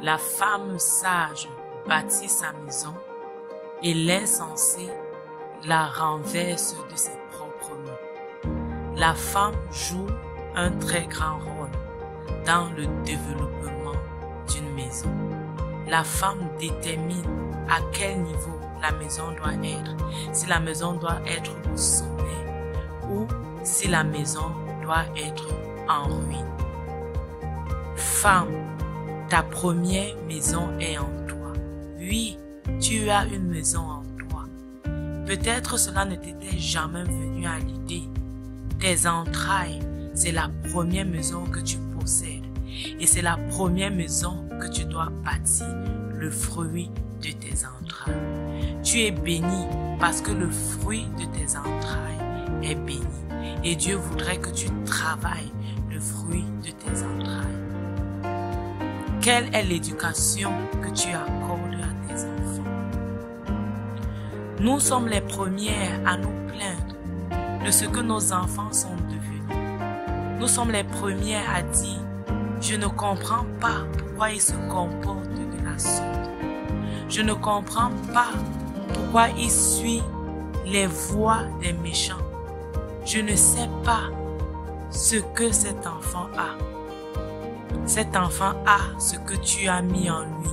La femme sage bâtit sa maison et l'insensé la renverse de ses propres mains. La femme joue un très grand rôle dans le développement d'une maison. La femme détermine à quel niveau la maison doit être, si la maison doit être au sommet ou si la maison doit être en ruine. Femme, ta première maison est en toi. Oui, tu as une maison en toi. Peut-être cela ne t'était jamais venu à l'idée. Tes entrailles, c'est la première maison que tu possèdes. Et c'est la première maison que tu dois bâtir, le fruit de tes entrailles. Tu es béni parce que le fruit de tes entrailles est béni. Et Dieu voudrait que tu travailles le fruit de tes entrailles. Quelle est l'éducation que tu accordes à tes enfants? Nous sommes les premières à nous plaindre de ce que nos enfants sont devenus. Nous sommes les premières à dire « Je ne comprends pas pourquoi ils se comportent de la sorte. Je ne comprends pas pourquoi ils suivent les voies des méchants. Je ne sais pas ce que cet enfant a. Cet enfant a ce que tu as mis en lui.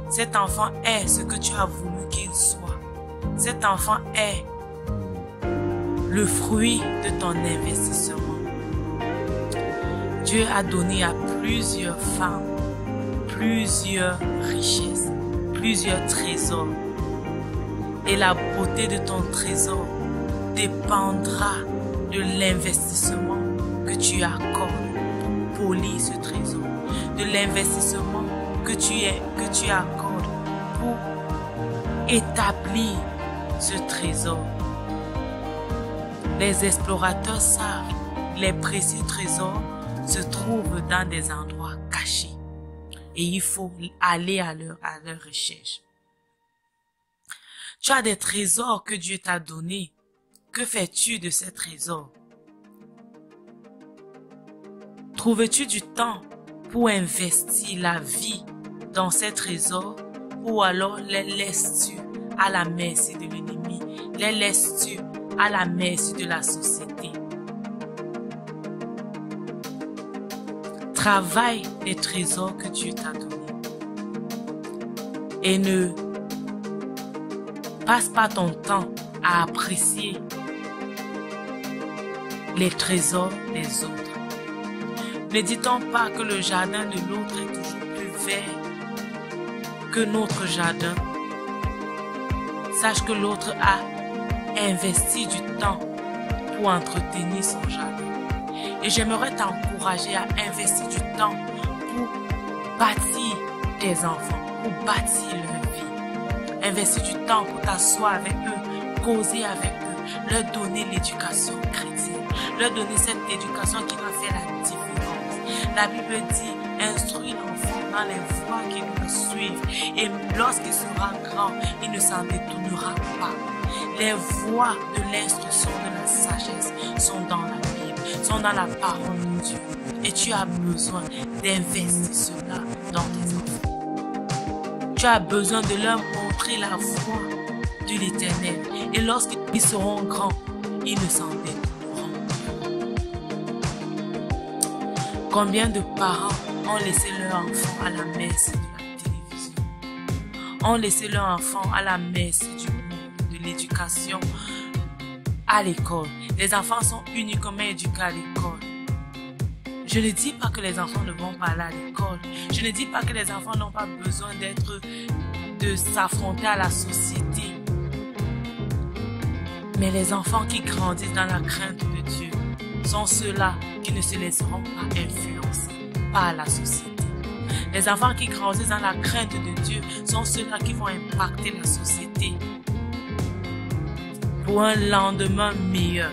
Cet enfant est ce que tu as voulu qu'il soit. Cet enfant est le fruit de ton investissement. Dieu a donné à plusieurs femmes plusieurs richesses, plusieurs trésors. Et la beauté de ton trésor dépendra de l'investissement que tu accordes pour polir ce trésor, de l'investissement que tu accordes pour établir ce trésor. Les explorateurs savent, les précieux trésors se trouvent dans des endroits cachés et il faut aller à leur recherche. Tu as des trésors que Dieu t'a donnés. Que fais-tu de ces trésors? Trouves-tu du temps pour investir la vie dans ces trésors ou alors les laisses-tu à la merci de l'ennemi? Les laisses-tu à la merci de la société? Travaille les trésors que Dieu t'a donnés et ne passe pas ton temps à apprécier les trésors des autres. Ne dit-on pas que le jardin de l'autre est toujours plus vert que notre jardin? Sache que l'autre a investi du temps pour entretenir son jardin. Et j'aimerais t'encourager à investir du temps pour bâtir tes enfants, pour bâtir leur vie. Investir du temps pour t'asseoir avec eux, causer avec eux, leur donner l'éducation chrétienne, leur donner cette éducation qui va faire la différence. La Bible dit, instruis l'enfant dans les voies qu'il doit suivre et lorsqu'il sera grand, il ne s'en détournera pas. Les voies de l'instruction de la sagesse sont dans la Bible, sont dans la parole de Dieu. Et tu as besoin d'investir cela dans tes enfants. Tu as besoin de leur montrer la voie de l'Éternel. Et lorsqu'ils seront grands, ils ne s'en détourneront. Combien de parents ont laissé leur enfant à la merci de la télévision? Ont laissé leur enfant à la merci du monde, de l'éducation à l'école. Les enfants sont uniquement éduqués à l'école. Je ne dis pas que les enfants ne vont pas aller à l'école. Je ne dis pas que les enfants n'ont pas besoin de s'affronter à la société. Mais les enfants qui grandissent dans la crainte de Dieu sont ceux-là qui ne se laisseront pas influencer par la société. Les enfants qui grandissent dans la crainte de Dieu sont ceux-là qui vont impacter la société pour un lendemain meilleur.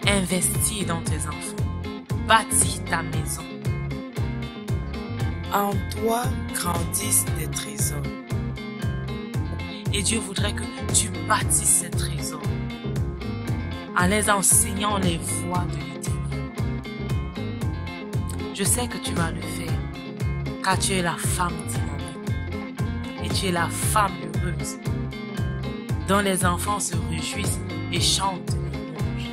Investis dans tes enfants. Bâtis ta maison. En toi grandissent des trésors. Et Dieu voudrait que tu bâtisses ces trésors en les enseignant les voies de l'Éternel. Je sais que tu vas le faire car tu es la femme dynamique et tu es la femme heureuse dont les enfants se réjouissent et chantent les louanges.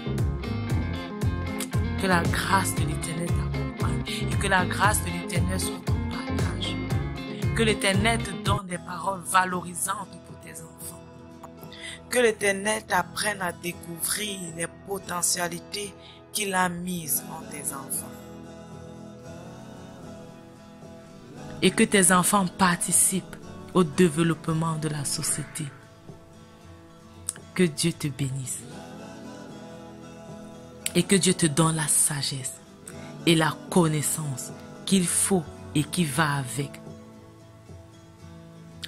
Que la grâce de l'Éternel t'accompagne et que la grâce de l'Éternel soit ton partage. Que l'Éternel te donne des paroles valorisantes pour tes enfants. Que l'Éternel t'apprenne à découvrir les potentialités qu'il a mises en tes enfants. Et que tes enfants participent au développement de la société. Que Dieu te bénisse. Et que Dieu te donne la sagesse et la connaissance qu'il faut et qui va avec.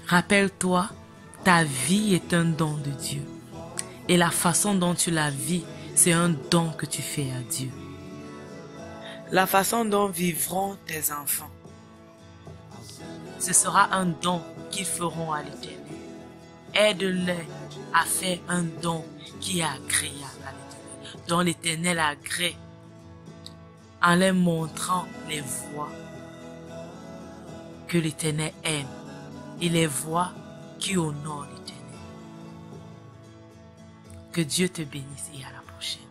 Rappelle-toi, ta vie est un don de Dieu. Et la façon dont tu la vis, c'est un don que tu fais à Dieu. La façon dont vivront tes enfants, ce sera un don qu'ils feront à l'Éternel. Aide-les à faire un don qui est agréable à l'Éternel, dont l'Éternel agrée, en leur montrant les voies que l'Éternel aime et les voies qui honorent l'Éternel. Que Dieu te bénisse et à la prochaine.